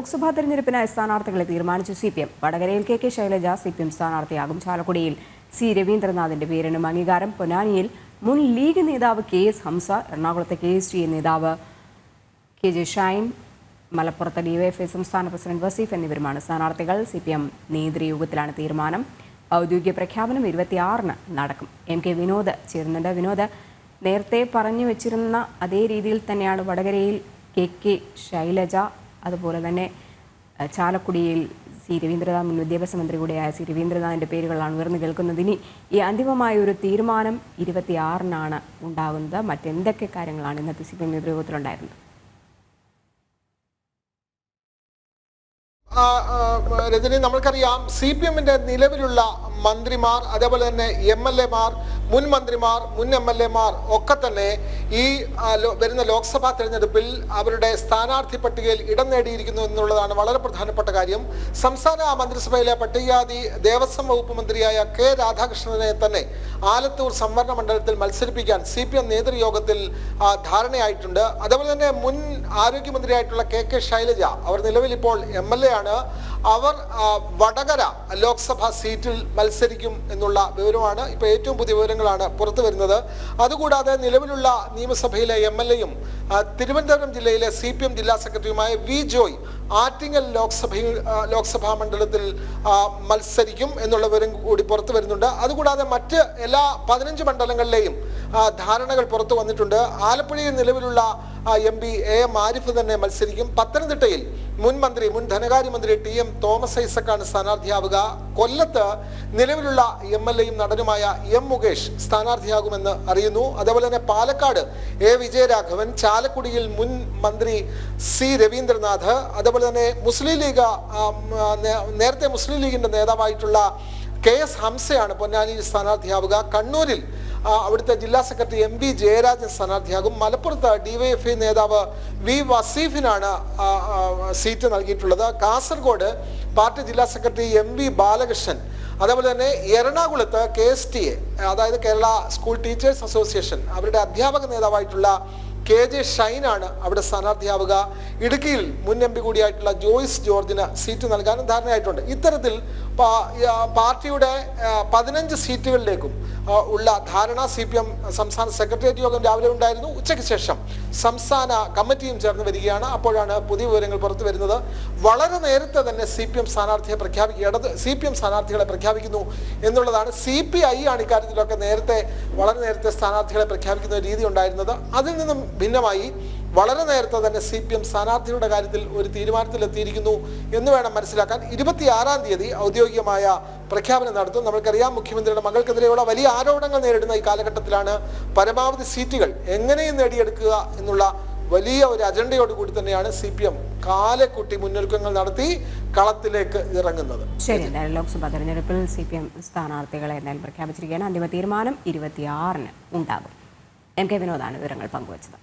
ലോക്സഭാ തെരഞ്ഞെടുപ്പിനായി സ്ഥാനാർത്ഥികളെ തീരുമാനിച്ചു CPM. വടകരയിൽ KK ശൈലജ CPM സ്ഥാനാർത്ഥിയാകും. ചാലക്കുടിയിൽ C. രവീന്ദ്രനാഥിന്റെ പേരിനും അംഗീകാരം. പൊന്നാനിയിൽ മുൻ ലീഗ് നേതാവ് KS ഹംസ, എറണാകുളത്തെ KSTA നേതാവ് KJ ഷൈൻ, മലപ്പുറത്തെ DYFI സംസ്ഥാന പ്രസിഡന്റ് വസീഫ് എന്നിവരുമാണ് സ്ഥാനാർത്ഥികൾ. CPM നേതൃയോഗത്തിലാണ് തീരുമാനം. ഔദ്യോഗിക പ്രഖ്യാപനം 26-ന് നടക്കും. MK വിനോദ് ചേരുന്നുണ്ട്. വിനോദ്, നേരത്തെ പറഞ്ഞു വെച്ചിരുന്ന അതേ രീതിയിൽ തന്നെയാണ് വടകരയിൽ KK ശൈലജ, അതുപോലെ തന്നെ ചാലക്കുടിയിൽ C. രവീന്ദ്രനാഥ്, മുൻ വിദ്യാഭ്യാസ മന്ത്രി കൂടിയായ C. രവീന്ദ്രനാഥിൻ്റെ പേരുകളാണ് ഉയർന്നു കേൾക്കുന്നത്. ഇനി ഈ അന്തിമമായ ഒരു തീരുമാനം 26-നാണ് ഉണ്ടാകുന്നത്. മറ്റെന്തൊക്കെ കാര്യങ്ങളാണ് ഇന്നത്തെ CPM നേതൃയോഗത്തിലുണ്ടായിരുന്നത്? രജനി, നമ്മൾക്കറിയാം CPM-ന്റെ നിലവിലുള്ള മന്ത്രിമാർ, അതേപോലെ തന്നെ MLA-മാർ, മുൻ മന്ത്രിമാർ, മുൻ MLA-മാർ ഒക്കെ തന്നെ ഈ വരുന്ന ലോക്സഭാ തെരഞ്ഞെടുപ്പിൽ അവരുടെ സ്ഥാനാർത്ഥി പട്ടികയിൽ ഇടം നേടിയിരിക്കുന്നു എന്നുള്ളതാണ് വളരെ പ്രധാനപ്പെട്ട കാര്യം. സംസ്ഥാന മന്ത്രിസഭയിലെ പട്ടികജാതി ദേവസ്വം വകുപ്പ് മന്ത്രിയായ K. രാധാകൃഷ്ണനെ തന്നെ ആലത്തൂർ സംവരണ മണ്ഡലത്തിൽ മത്സരിപ്പിക്കാൻ CPM നേതൃയോഗത്തിൽ ധാരണയായിട്ടുണ്ട്. അതേപോലെ തന്നെ മുൻ ആരോഗ്യമന്ത്രിയായിട്ടുള്ള KK ശൈലജ, അവർ നിലവിൽ ഇപ്പോൾ MLA ആണ്. അവർ വടകര ലോക്സഭാ സീറ്റിൽ മത്സരിക്കും എന്നുള്ള വിവരമാണ് ഇപ്പോൾ ഏറ്റവും പുതിയ വിവരങ്ങളാണ് പുറത്തു വരുന്നത്. അതുകൂടാതെ നിലവിലുള്ള നിയമസഭയിലെ MLA-യും തിരുവനന്തപുരം ജില്ലയിലെ CPM ജില്ലാ സെക്രട്ടറിയുമായ V. ജോയ് ആറ്റിങ്ങൽ ലോക്സഭാ മണ്ഡലത്തിൽ മത്സരിക്കും എന്നുള്ള വിവരം കൂടി പുറത്തു വരുന്നുണ്ട്. അതുകൂടാതെ മറ്റ് എല്ലാ 15 മണ്ഡലങ്ങളിലെയും ധാരണകൾ പുറത്തു വന്നിട്ടുണ്ട്. ആലപ്പുഴയിൽ നിലവിലുള്ള MP AM ആരിഫ് തന്നെ മത്സരിക്കും. പത്തനംതിട്ടയിൽ മുൻ ധനകാര്യമന്ത്രി TM തോമസ് ഐസക്കാണ് സ്ഥാനാർത്ഥിയാവുക. കൊല്ലത്ത് നിലവിലുള്ള MLA-യും നടനുമായ M. മുകേഷ് സ്ഥാനാർത്ഥിയാകുമെന്ന് അറിയുന്നു. അതേപോലെ തന്നെ പാലക്കാട് A. വിജയരാഘവൻ, ചാലക്കുടിയിൽ മുൻ മന്ത്രി C. രവീന്ദ്രനാഥ്, അതേപോലെ തന്നെ നേരത്തെ മുസ്ലിം ലീഗിന്റെ നേതാവായിട്ടുള്ള KS ഹംസയാണ് പൊന്നാനിയിൽ സ്ഥാനാർത്ഥിയാവുക. കണ്ണൂരിൽ അവിടുത്തെ ജില്ലാ സെക്രട്ടറി MV ജയരാജൻ സ്ഥാനാർത്ഥിയാകും. മലപ്പുറത്ത് DYFI നേതാവ് V. വസീഫിനാണ് സീറ്റ് നൽകിയിട്ടുള്ളത്. കാസർഗോഡ് പാർട്ടി ജില്ലാ സെക്രട്ടറി MV ബാലകൃഷ്ണൻ, അതേപോലെ തന്നെ എറണാകുളത്ത് KSTA, അതായത് കേരള സ്കൂൾ ടീച്ചേഴ്സ് അസോസിയേഷൻ, അവരുടെ അധ്യാപക നേതാവായിട്ടുള്ള KJ ഷൈനാണ് അവിടെ സ്ഥാനാർത്ഥിയാവുക. ഇടുക്കിയിൽ മുൻ MP കൂടിയായിട്ടുള്ള ജോയ്സ് ജോർജിന് സീറ്റ് നൽകാനും ധാരണയായിട്ടുണ്ട്. ഇത്തരത്തിൽ പാർട്ടിയുടെ 15 സീറ്റുകളിലേക്കും ഉള്ള ധാരണ CPM സംസ്ഥാന സെക്രട്ടേറിയറ്റ് യോഗം രാവിലെ ഉണ്ടായിരുന്നു. ഉച്ചയ്ക്ക് ശേഷം സംസ്ഥാന കമ്മിറ്റിയും ചേർന്ന് വരികയാണ്. അപ്പോഴാണ് പുതിയ വിവരങ്ങൾ പുറത്തു വരുന്നത്. വളരെ നേരത്തെ തന്നെ CPM സ്ഥാനാർത്ഥികളെ പ്രഖ്യാപിക്കുന്നു എന്നുള്ളതാണ്. CPI ആണ് ഇക്കാര്യത്തിലൊക്കെ വളരെ നേരത്തെ സ്ഥാനാർത്ഥികളെ പ്രഖ്യാപിക്കുന്ന രീതി ഉണ്ടായിരുന്നത്. അതിൽ നിന്നും ഭിന്നമായി വളരെ നേരത്തെ തന്നെ CPM സ്ഥാനാർത്ഥികളുടെ കാര്യത്തിൽ ഒരു തീരുമാനത്തിലെത്തിയിരിക്കുന്നു എന്ന് വേണം മനസ്സിലാക്കാൻ. 26-ാം തീയതി ഔദ്യോഗികമായ പ്രഖ്യാപനം നടത്തും. നമ്മൾക്കറിയാം, മുഖ്യമന്ത്രിയുടെ മകൾക്കെതിരെയുള്ള വലിയ ആരോപണങ്ങൾ നേരിടുന്ന ഈ കാലഘട്ടത്തിലാണ് പരമാവധി സീറ്റുകൾ എങ്ങനെയും നേടിയെടുക്കുക എന്നുള്ള വലിയ ഒരു അജണ്ടയോടുകൂടി തന്നെയാണ് CPM കാലക്കൂട്ടി മുന്നൊരുക്കങ്ങൾ നടത്തി കളത്തിലേക്ക് ഇറങ്ങുന്നത്. ശരി, എന്തായാലും ലോക്സഭാ തെരഞ്ഞെടുപ്പിൽ CPM സ്ഥാനാർത്ഥികളെ എന്തായാലും പ്രഖ്യാപിച്ചിരിക്കുകയാണ്. അന്തിമ തീരുമാനം 26-ന് ഉണ്ടാകും. MK വിനോദാണ് വിവരങ്ങൾ പങ്കുവച്ചത്.